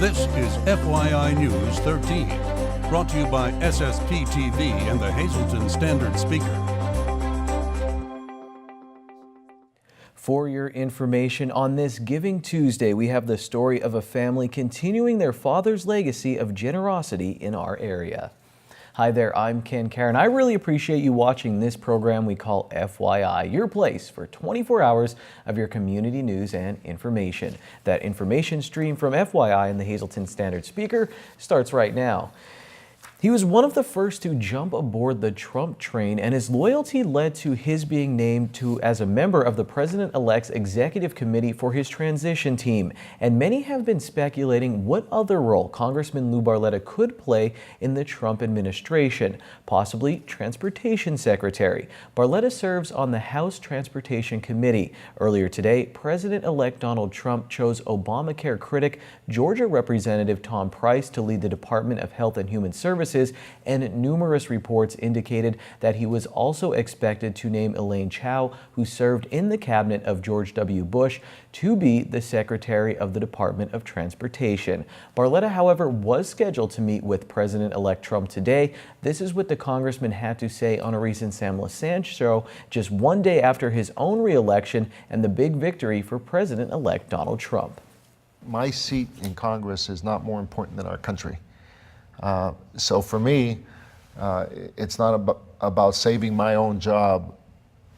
This is FYI News 13, brought to you by SSPTV and the Hazleton Standard Speaker. For your information on this Giving Tuesday, we have the story of a family continuing their father's legacy of generosity in our area. Hi there, I'm Ken Karen. I really appreciate you watching this program we call FYI, your place for 24 hours of your community news and information. That information stream from FYI and the Hazleton Standard Speaker starts right now. He was one of the first to jump aboard the Trump train, and his loyalty led to his being named as a member of the president-elect's executive committee for his transition team. And many have been speculating what other role Congressman Lou Barletta could play in the Trump administration, possibly transportation secretary. Barletta serves on the House Transportation Committee. Earlier today, President-elect Donald Trump chose Obamacare critic Georgia Representative Tom Price to lead the Department of Health and Human Services, and numerous reports indicated that he was also expected to name Elaine Chao, who served in the cabinet of George W. Bush, to be the Secretary of the Department of Transportation. Barletta, however, was scheduled to meet with President-elect Trump today. This is what the congressman had to say on a recent Sam LaSange show just one day after his own re-election and the big victory for President-elect Donald Trump. My seat in Congress is not more important than our country. So for me, it's not about saving my own job.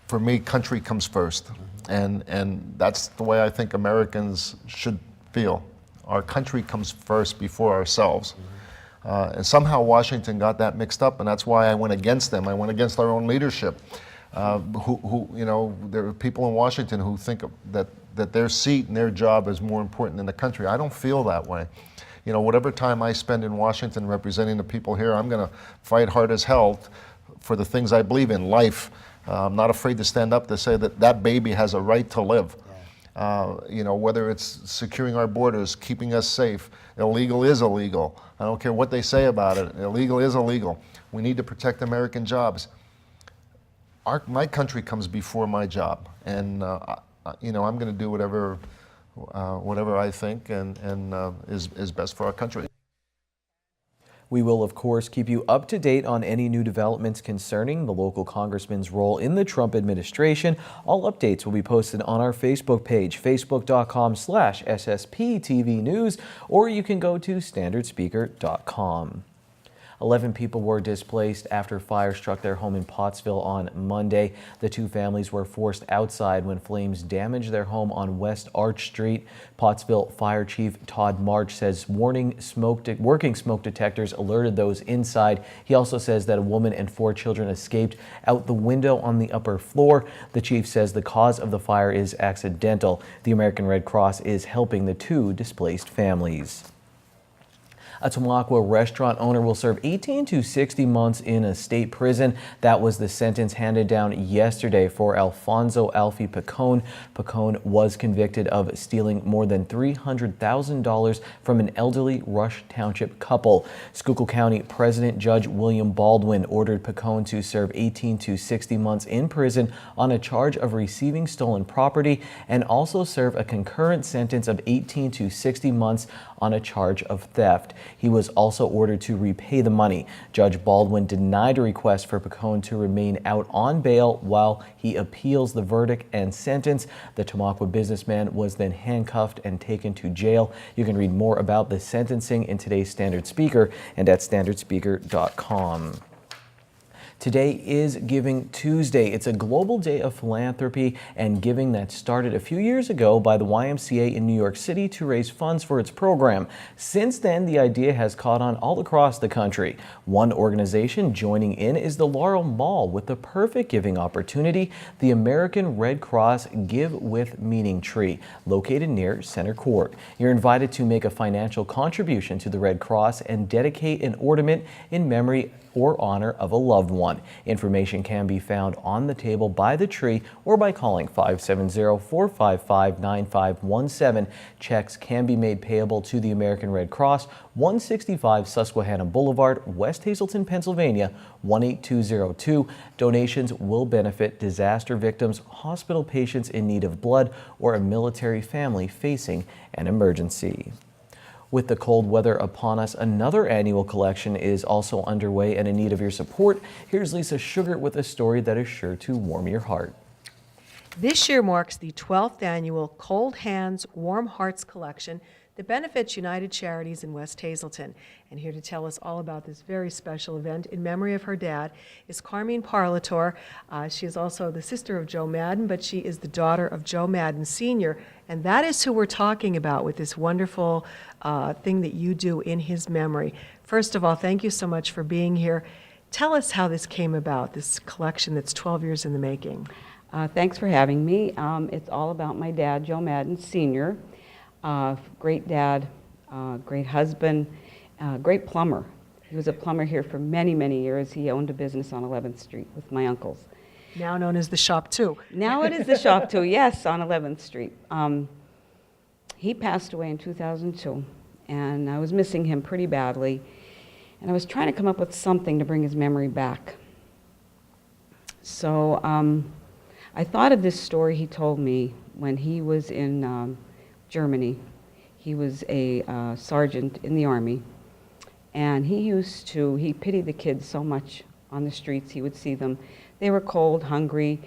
For me, country comes first. And that's the way I think Americans should feel. Our country comes first before ourselves. And somehow Washington got that mixed up, and that's why I went against them. I went against our own leadership. You know, there are people in Washington who think that their seat and their job is more important than the country. I don't feel that way. You know, whatever time I spend in Washington representing the people here, I'm going to fight hard as hell for the things I believe in, life. I'm not afraid to stand up to say that that baby has a right to live. You know, whether it's securing our borders, keeping us safe. Illegal is illegal. I don't care what they say about it. Illegal is illegal. We need to protect American jobs. My country comes before my job, and you know, I'm going to do whatever I think is best for our country. We will, of course, keep you up to date on any new developments concerning the local congressman's role in the Trump administration. All updates will be posted on our Facebook page, facebook.com/SSPTV News, or you can go to standardspeaker.com. 11 people were displaced after fire struck their home in Pottsville on Monday. The two families were forced outside when flames damaged their home on West Arch Street. Pottsville Fire Chief Todd March says working smoke detectors alerted those inside. He also says that a woman and 4 children escaped out the window on the upper floor. The chief says the cause of the fire is accidental. The American Red Cross is helping the 2 displaced families. A Tamaqua restaurant owner will serve 18 to 60 months in a state prison. That was the sentence handed down yesterday for Alfonso Alfie Picone. Picone was convicted of stealing more than $300,000 from an elderly Rush Township couple. Schuylkill County President Judge William Baldwin ordered Picone to serve 18 to 60 months in prison on a charge of receiving stolen property and also serve a concurrent sentence of 18 to 60 months on a charge of theft. He was also ordered to repay the money. Judge Baldwin denied a request for Picone to remain out on bail while he appeals the verdict and sentence. The Tamaqua businessman was then handcuffed and taken to jail. You can read more about the sentencing in today's Standard Speaker and at standardspeaker.com. Today is Giving Tuesday. It's a global day of philanthropy and giving that started a few years ago by the YMCA in New York City to raise funds for its program. Since then, the idea has caught on all across the country. One organization joining in is the Laurel Mall with the perfect giving opportunity, the American Red Cross Give with Meaning Tree, located near Center Court. You're invited to make a financial contribution to the Red Cross and dedicate an ornament in memory or honor of a loved one. Information can be found on the table by the tree or by calling 570-455-9517. Checks can be made payable to the American Red Cross, 165 Susquehanna Boulevard, West Hazleton, Pennsylvania, 18202. Donations will benefit disaster victims, hospital patients in need of blood, or a military family facing an emergency. With the cold weather upon us, another annual collection is also underway and in need of your support. Here's Lisa Sugar with a story that is sure to warm your heart. This year marks the 12th annual Cold Hands, Warm Hearts collection that benefits United Charities in West Hazelton. And here to tell us all about this very special event in memory of her dad is Carmine Parlator. She is also the sister of Joe Madden, but she is the daughter of Joe Madden Sr., and that is who we're talking about with this wonderful thing that you do in his memory. First of all, thank you so much for being here. Tell us how this came about, this collection that's 12 years in the making. Thanks for having me. It's all about my dad, Joe Madden Sr., great dad, great husband, great plumber. He was a plumber here for many, many years. He owned a business on 11th Street with my uncles. Now known as the Shop 2. Now it is the Shop 2, yes, on 11th Street. He passed away in 2002, and I was missing him pretty badly, and I was trying to come up with something to bring his memory back. So I thought of this story he told me when he was in Germany. He was a sergeant in the Army, and he pitied the kids so much on the streets. He would see them. They were cold, hungry.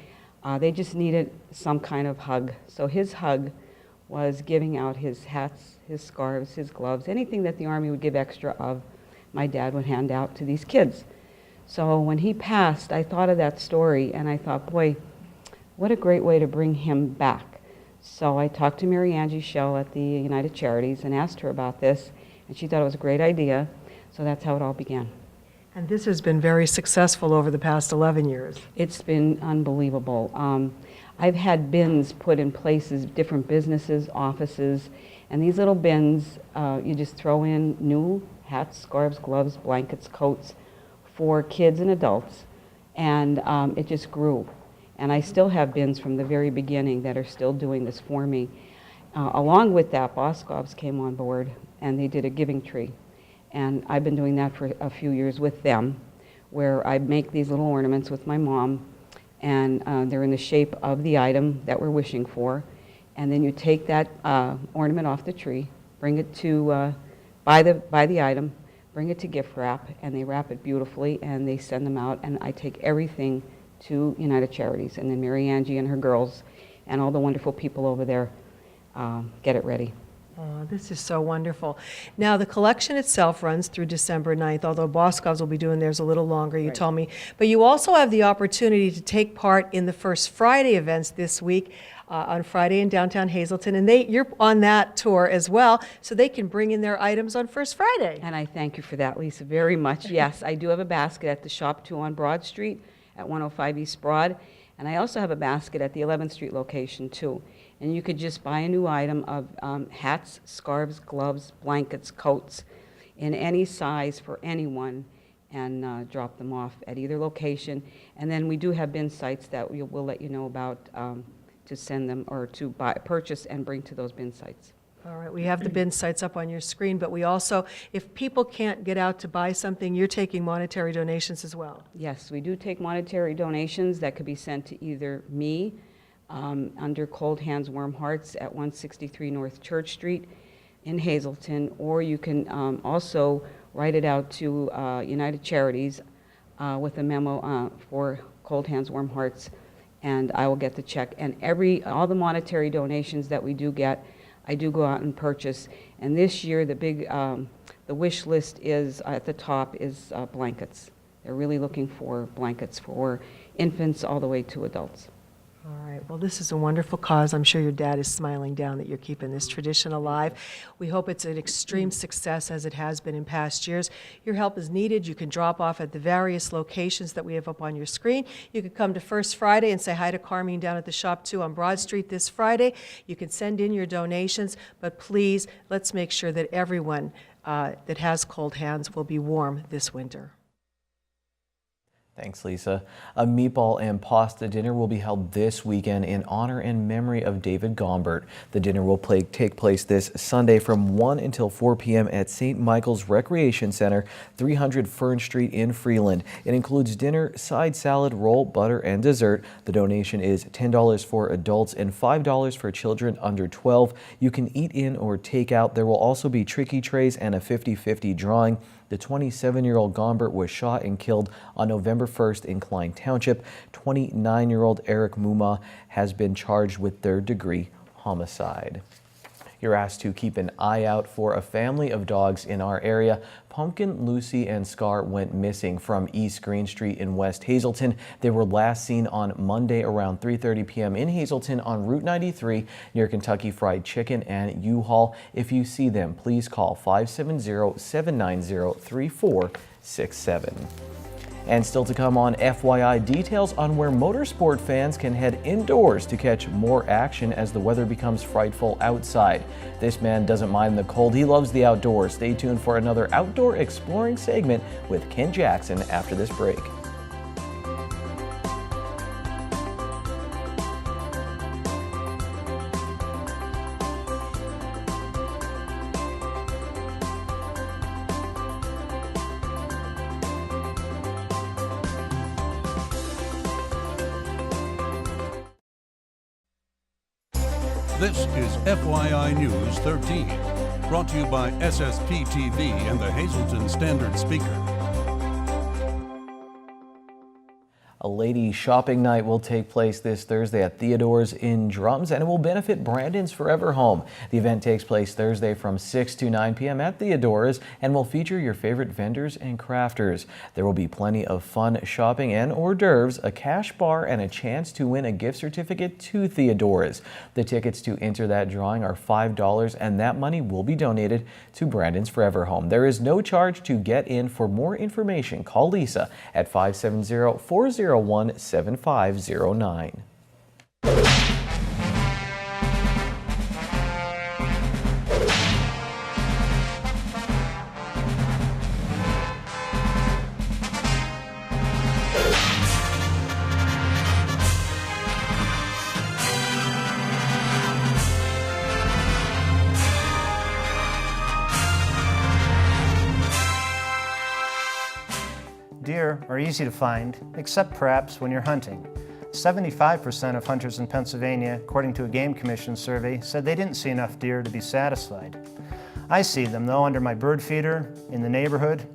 They just needed some kind of hug. So his hug was giving out his hats, his scarves, his gloves, anything that the Army would give extra of, my dad would hand out to these kids. So when he passed, I thought of that story, and I thought, boy, what a great way to bring him back. So I talked to Mary Angie Schell at the United Charities and asked her about this, and she thought it was a great idea. So that's how it all began. And this has been very successful over the past 11 years. It's been unbelievable. I've had bins put in places, different businesses, offices, and these little bins, you just throw in new hats, scarves, gloves, blankets, coats for kids and adults, and it just grew. And I still have bins from the very beginning that are still doing this for me. Along with that, Boscov's came on board, and they did a giving tree. And I've been doing that for a few years with them, where I make these little ornaments with my mom, and they're in the shape of the item that we're wishing for. And then you take that ornament off the tree, bring it to, buy the item, bring it to gift wrap, and they wrap it beautifully, and they send them out, and I take everything to United Charities, and then Mary Angie and her girls and all the wonderful people over there get it ready. Oh, this is so wonderful. Now, the collection itself runs through December 9th, although Boscov's will be doing theirs a little longer, you told me. But you also have the opportunity to take part in the First Friday events this week on Friday in downtown Hazelton, and you're on that tour as well, so they can bring in their items on First Friday. And I thank you for that, Lisa, very much. Yes, I do have a basket at the Shop 2 on Broad Street at 105 East Broad, and I also have a basket at the 11th Street location too. And you could just buy a new item of hats, scarves, gloves, blankets, coats in any size for anyone, and drop them off at either location. And then we do have bin sites that we'll let you know about to send them or to purchase and bring to those bin sites. All right, we have the bin sites up on your screen, but we also, if people can't get out to buy something, you're taking monetary donations as well. Yes, we do take monetary donations that could be sent to either me, under Cold Hands, Warm Hearts at 163 North Church Street in Hazelton, or you can also write it out to United Charities with a memo for Cold Hands, Warm Hearts, and I will get the check. And all the monetary donations that we do get, I do go out and purchase. And this year, the wish list is at the top is blankets. They're really looking for blankets for infants all the way to adults. All right, well, this is a wonderful cause. I'm sure your dad is smiling down that you're keeping this tradition alive. We hope it's an extreme success as it has been in past years. Your help is needed. You can drop off at the various locations that we have up on your screen. You can come to First Friday and say hi to Carmine down at the Shop 2 on Broad Street this Friday. You can send in your donations, but please, let's make sure that everyone that has cold hands will be warm this winter. Thanks, Lisa. A meatball and pasta dinner will be held this weekend in honor and memory of David Gombert. The dinner will take place this Sunday from 1 until 4 p.m. at St. Michael's Recreation Center, 300 Fern Street in Freeland. It includes dinner, side salad, roll, butter, and dessert. The donation is $10 for adults and $5 for children under 12. You can eat in or take out. There will also be tricky trays and a 50-50 drawing. The 27-year-old Gombert was shot and killed on November 1st in Klein Township. 29-year-old Eric Muma has been charged with third-degree homicide. You're asked to keep an eye out for a family of dogs in our area. Pumpkin, Lucy, and Scar went missing from East Green Street in West Hazelton. They were last seen on Monday around 3:30 p.m. in Hazelton on Route 93 near Kentucky Fried Chicken and U-Haul. If you see them, please call 570-790-3467. And still to come on FYI, details on where motorsport fans can head indoors to catch more action as the weather becomes frightful outside. This man doesn't mind the cold. He loves the outdoors. Stay tuned for another outdoor exploring segment with Ken Jackson after this break. This is FYI News 13, brought to you by SSPTV and the Hazelton Standard Speaker. A ladies' shopping night will take place this Thursday at Theodore's in Drums, and it will benefit Brandon's Forever Home. The event takes place Thursday from 6 to 9 p.m. at Theodore's and will feature your favorite vendors and crafters. There will be plenty of fun shopping and hors d'oeuvres, a cash bar, and a chance to win a gift certificate to Theodore's. The tickets to enter that drawing are $5, and that money will be donated to Brandon's Forever Home. There is no charge to get in. For more information, call Lisa at 570-401-7509. Deer are easy to find, except perhaps when you're hunting. 75% of hunters in Pennsylvania, according to a Game Commission survey, said they didn't see enough deer to be satisfied. I see them, though, under my bird feeder, in the neighborhood.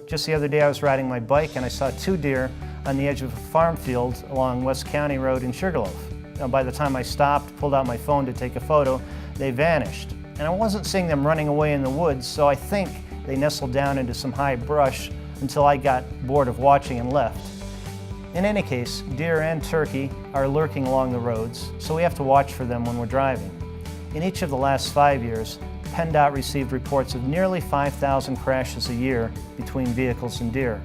Just the other day I was riding my bike and I saw 2 deer on the edge of a farm field along West County Road in Sugarloaf. Now, by the time I stopped, pulled out my phone to take a photo, they vanished. And I wasn't seeing them running away in the woods, so I think they nestled down into some high brush until I got bored of watching and left. In any case, deer and turkey are lurking along the roads, so we have to watch for them when we're driving. In each of the last 5 years, PennDOT received reports of nearly 5,000 crashes a year between vehicles and deer.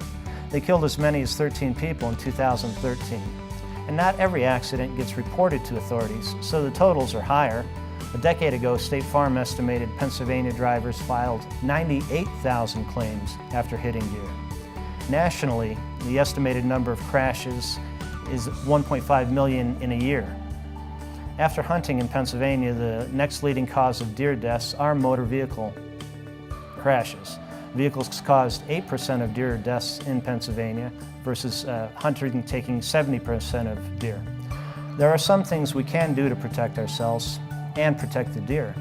They killed as many as 13 people in 2013. And not every accident gets reported to authorities, so the totals are higher. A decade ago, State Farm estimated Pennsylvania drivers filed 98,000 claims after hitting deer. Nationally, the estimated number of crashes is 1.5 million in a year. After hunting in Pennsylvania, the next leading cause of deer deaths are motor vehicle crashes. Vehicles caused 8% of deer deaths in Pennsylvania versus hunting taking 70% of deer. There are some things we can do to protect ourselves and protect the deer.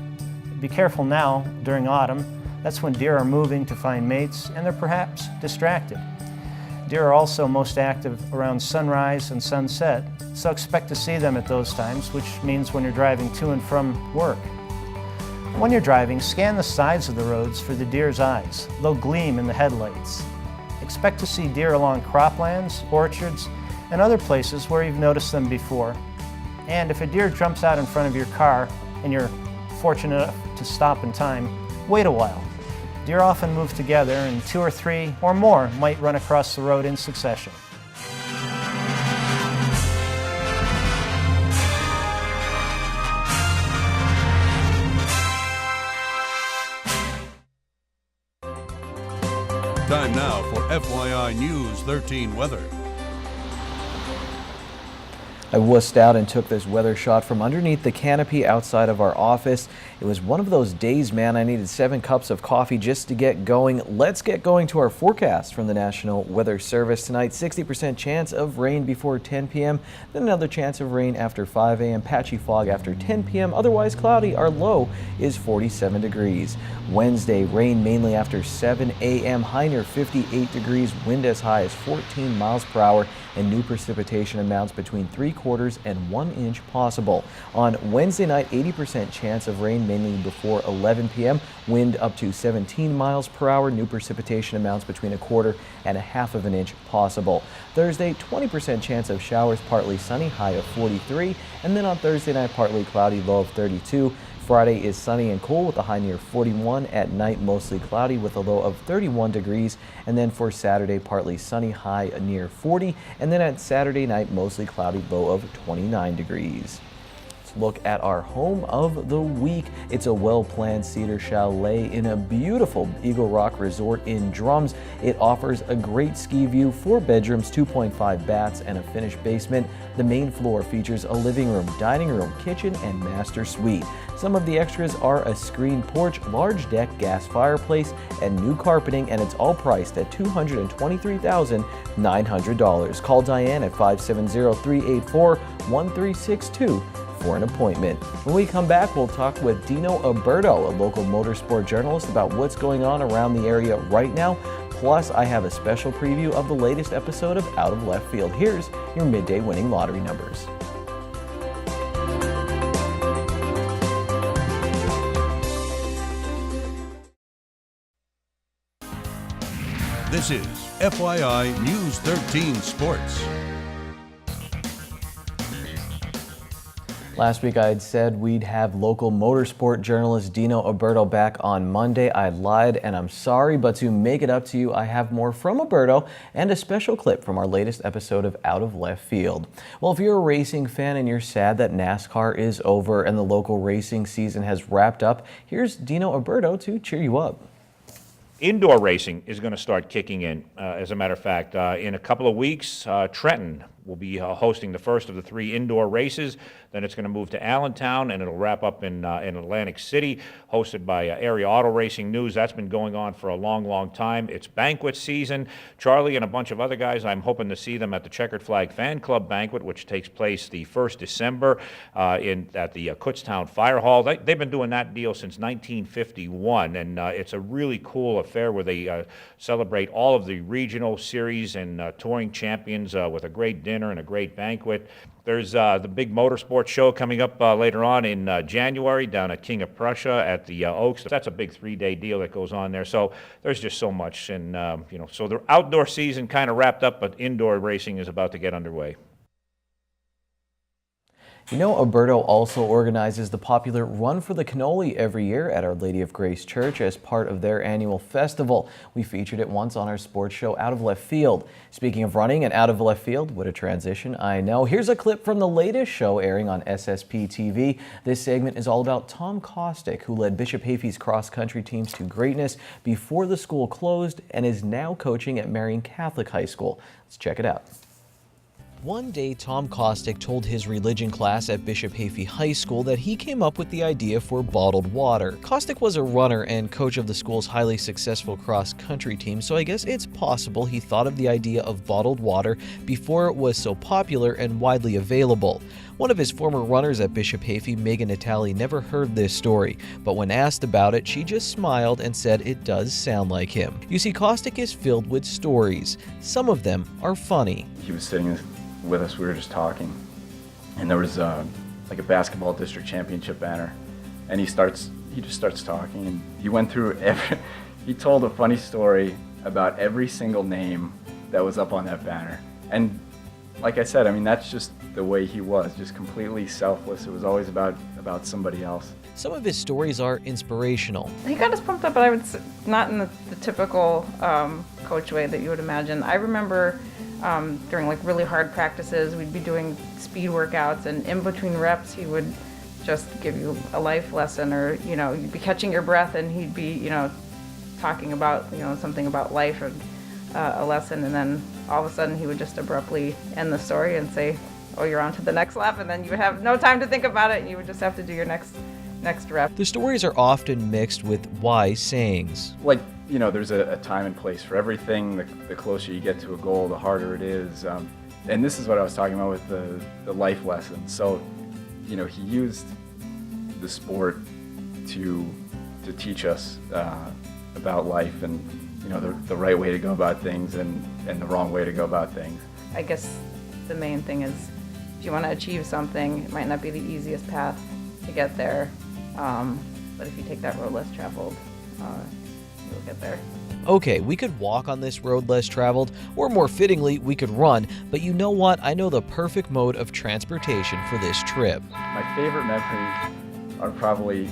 Be careful now during autumn. That's when deer are moving to find mates and they're perhaps distracted. Deer are also most active around sunrise and sunset, so expect to see them at those times, which means when you're driving to and from work. When you're driving, scan the sides of the roads for the deer's eyes. They'll gleam in the headlights. Expect to see deer along croplands, orchards, and other places where you've noticed them before. And if a deer jumps out in front of your car and you're fortunate enough to stop in time, wait a while. Deer often move together, and 2 or 3 or more might run across the road in succession. Time now for FYI News 13 weather. I wussed out and took this weather shot from underneath the canopy outside of our office. It was one of those days, man. I needed 7 cups of coffee just to get going. Let's get going to our forecast from the National Weather Service tonight. 60% chance of rain before 10 p.m., then another chance of rain after 5 a.m., patchy fog after 10 p.m., otherwise cloudy. Our low is 47 degrees. Wednesday, rain mainly after 7 a.m., high near 58 degrees, wind as high as 14 miles per hour, and new precipitation amounts between 3/4 and 1 inch possible. On Wednesday night, 80% chance of rain mainly before 11 p.m., wind up to 17 miles per hour, new precipitation amounts between 1/4 and 1/2 inch possible. Thursday, 20% chance of showers, partly sunny, high of 43, and then on Thursday night, partly cloudy, low of 32. Friday is sunny and cool with a high near 41. At night, mostly cloudy with a low of 31 degrees. And then for Saturday, partly sunny, high near 40. And then at Saturday night, mostly cloudy, low of 29 degrees. Look at our home of the week. It's a well-planned cedar chalet in a beautiful Eagle Rock Resort in Drums. It offers a great ski view, 4 bedrooms, 2.5 baths, and a finished basement. The main floor features a living room, dining room, kitchen, and master suite. Some of the extras are a screened porch, large deck, gas fireplace, and new carpeting, and it's all priced at $223,900. Call Diane at 570-384-1362 for an appointment. When we come back, we'll talk with Dino Alberto, a local motorsport journalist, about what's going on around the area right now. Plus, I have a special preview of the latest episode of Out of Left Field. Here's your midday winning lottery numbers. This is FYI News 13 Sports. Last week I had said we'd have local motorsport journalist Dino Alberto back on Monday. I lied and I'm sorry, but to make it up to you, I have more from Alberto and a special clip from our latest episode of Out of Left Field. Well, if you're a racing fan and you're sad that NASCAR is over and the local racing season has wrapped up, here's Dino Alberto to cheer you up. Indoor racing is going to start kicking in. As a matter of fact, in a couple of weeks, Trenton will be hosting the first of the 3 indoor races. Then it's going to move to Allentown, and it'll wrap up in Atlantic City, hosted by Area Auto Racing News. That's been going on for a long, long time. It's banquet season. Charlie and a bunch of other guys, I'm hoping to see them at the Checkered Flag Fan Club banquet, which takes place the 1st December at the Kutztown Fire Hall. They've been doing that deal since 1951, and it's a really cool affair where they celebrate all of the regional series and touring champions with a great dinner and a great banquet. There's the big motorsports show coming up later on in January down at King of Prussia at the Oaks. That's a big 3-day deal that goes on there. So there's just so much, and so the outdoor season kind of wrapped up, but indoor racing is about to get underway. You know, Alberto also organizes the popular Run for the Cannoli every year at Our Lady of Grace Church as part of their annual festival. We featured it once on our sports show Out of Left Field. Speaking of running and Out of Left Field, what a transition, I know. Here's a clip from the latest show airing on SSPTV. This segment is all about Tom Kostick, who led Bishop Hafey's cross-country teams to greatness before the school closed and is now coaching at Marian Catholic High School. Let's check it out. One day, Tom Kostick told his religion class at Bishop Hafey High School that he came up with the idea for bottled water. Kostick was a runner and coach of the school's highly successful cross-country team, so I guess it's possible he thought of the idea of bottled water before it was so popular and widely available. One of his former runners at Bishop Hafey, Megan Natali, never heard this story, but when asked about it, she just smiled and said it does sound like him. You see, Kostick is filled with stories. Some of them are funny. He was sitting with us, we were just talking, and there was like a basketball district championship banner, and he just starts talking, and he went through he told a funny story about every single name that was up on that banner. And like I said, I mean, that's just the way he was, just completely selfless. It was always about somebody else. Some of his stories are inspirational. He got us pumped up, but I would say not in the typical coach way that you would imagine. I remember during like really hard practices, we'd be doing speed workouts, and in between reps, he would just give you a life lesson, or you'd be catching your breath, and he'd be talking about something about life or a lesson, and then all of a sudden he would just abruptly end the story and say, oh, you're on to the next lap, and then you would have no time to think about it, and you would just have to do your next rep. The stories are often mixed with wise sayings. Like, you know, there's a time and place for everything. The closer you get to a goal, the harder it is. And this is what I was talking about with the life lessons. So, you know, he used the sport to teach us about life and, you know, the right way to go about things and the wrong way to go about things. I guess the main thing is if you want to achieve something, it might not be the easiest path to get there, but if you take that road less traveled, you'll get there. Okay, we could walk on this road less traveled, or more fittingly, we could run, but you know what? I know the perfect mode of transportation for this trip. My favorite memories are probably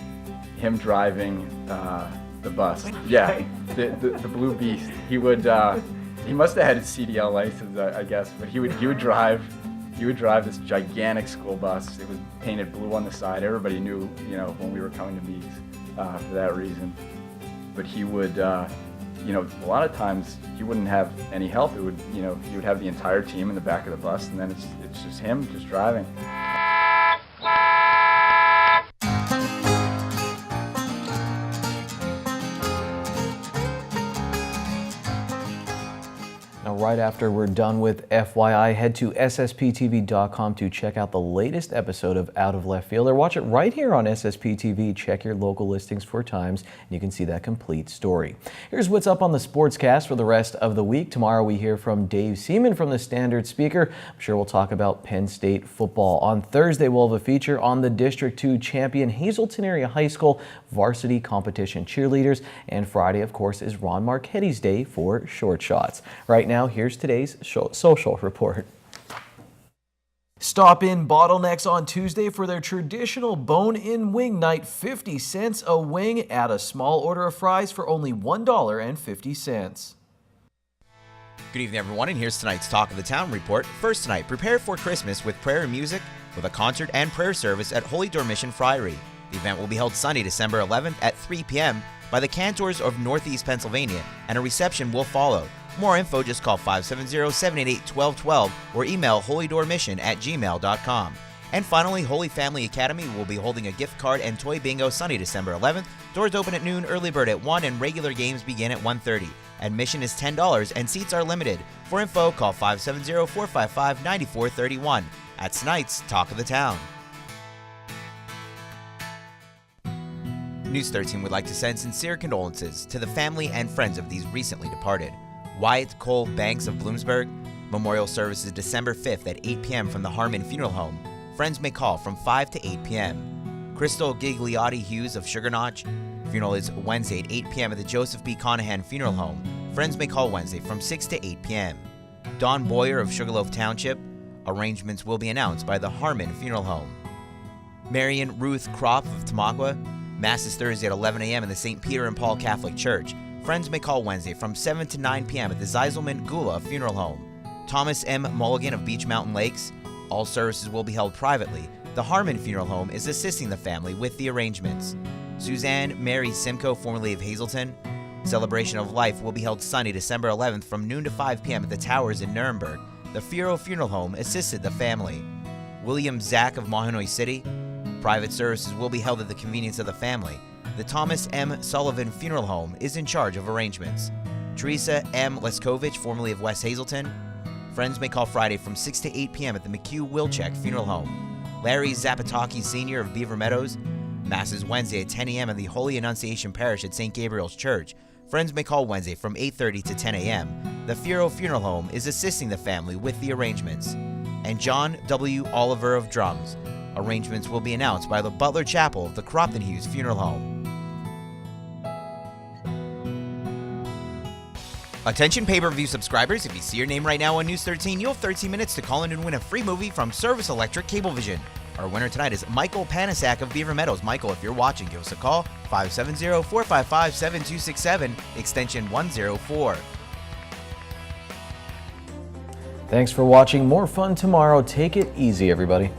him driving the bus. Yeah, the Blue Beast. He would he must have had his CDL license, I guess, but he would drive this gigantic school bus. It was painted blue on the side. Everybody knew, you know, when we were coming to meets for that reason. But he would, you know, a lot of times he wouldn't have any help. It would, you know, he would have the entire team in the back of the bus, and then it's just him just driving. Now, right after we're done with FYI, head to SSPTV.com to check out the latest episode of Out of Left Field, or watch it right here on SSPTV. Check your local listings for times, and you can see that complete story. Here's what's up on the sportscast for the rest of the week. Tomorrow we hear from Dave Seaman from the Standard Speaker. I'm sure we'll talk about Penn State football. On Thursday, we'll have a feature on the District 2 champion Hazelton Area High School varsity competition cheerleaders. And Friday, of course, is Ron Marchetti's day for short shots. Right now, here's today's social report. Stop in Bottlenecks on Tuesday for their traditional bone-in wing night. 50 cents a wing. Add a small order of fries for only $1.50. Good evening, everyone, and here's tonight's Talk of the Town report. First tonight, prepare for Christmas with prayer and music with a concert and prayer service at Holy Door Mission Friary. The event will be held Sunday, December 11th at 3 p.m. by the Cantors of Northeast Pennsylvania, and a reception will follow. For more info, just call 570-788-1212 or email holydoormission@gmail.com. And finally, Holy Family Academy will be holding a gift card and toy bingo Sunday, December 11th. Doors open at noon, early bird at 1, and regular games begin at 1:30. Admission is $10 and seats are limited. For info, call 570-455-9431. That's tonight's Talk of the Town. News 13 would like to send sincere condolences to the family and friends of these recently departed. Wyatt Cole Banks of Bloomsburg. Memorial service is December 5th at 8 p.m. from the Harmon Funeral Home. Friends may call from 5 to 8 p.m. Crystal Gigliotti Hughes of Sugar Notch. Funeral is Wednesday at 8 p.m. at the Joseph B. Conahan Funeral Home. Friends may call Wednesday from 6 to 8 p.m. Don Boyer of Sugarloaf Township. Arrangements will be announced by the Harmon Funeral Home. Marion Ruth Kropp of Tamaqua. Mass is Thursday at 11 a.m. in the St. Peter and Paul Catholic Church. Friends may call Wednesday from 7 to 9 p.m. at the Zeiselman Gula Funeral Home. Thomas M. Mulligan of Beach Mountain Lakes. All services will be held privately. The Harmon Funeral Home is assisting the family with the arrangements. Suzanne Mary Simcoe, formerly of Hazelton. Celebration of Life will be held Sunday, December 11th from noon to 5 p.m. at the Towers in Nuremberg. The Furo Funeral Home assisted the family. William Zack of Mahanoy City. Private services will be held at the convenience of the family. The Thomas M. Sullivan Funeral Home is in charge of arrangements. Teresa M. Leskovich, formerly of West Hazelton. Friends may call Friday from 6 to 8 p.m. at the McHugh Wilczek Funeral Home. Larry Zapataki Sr. of Beaver Meadows. Mass is Wednesday at 10 a.m. at the Holy Annunciation Parish at St. Gabriel's Church. Friends may call Wednesday from 8:30 to 10 a.m. The Furo Funeral Home is assisting the family with the arrangements. And John W. Oliver of Drums. Arrangements will be announced by the Butler Chapel of the Cropton Hughes Funeral Home. Attention pay-per-view subscribers, if you see your name right now on News 13, you'll have 13 minutes to call in and win a free movie from Service Electric Cablevision. Our winner tonight is Michael Panasak of Beaver Meadows. Michael, if you're watching, give us a call, 570-455-7267, extension 104. Thanks for watching. More fun tomorrow. Take it easy, everybody.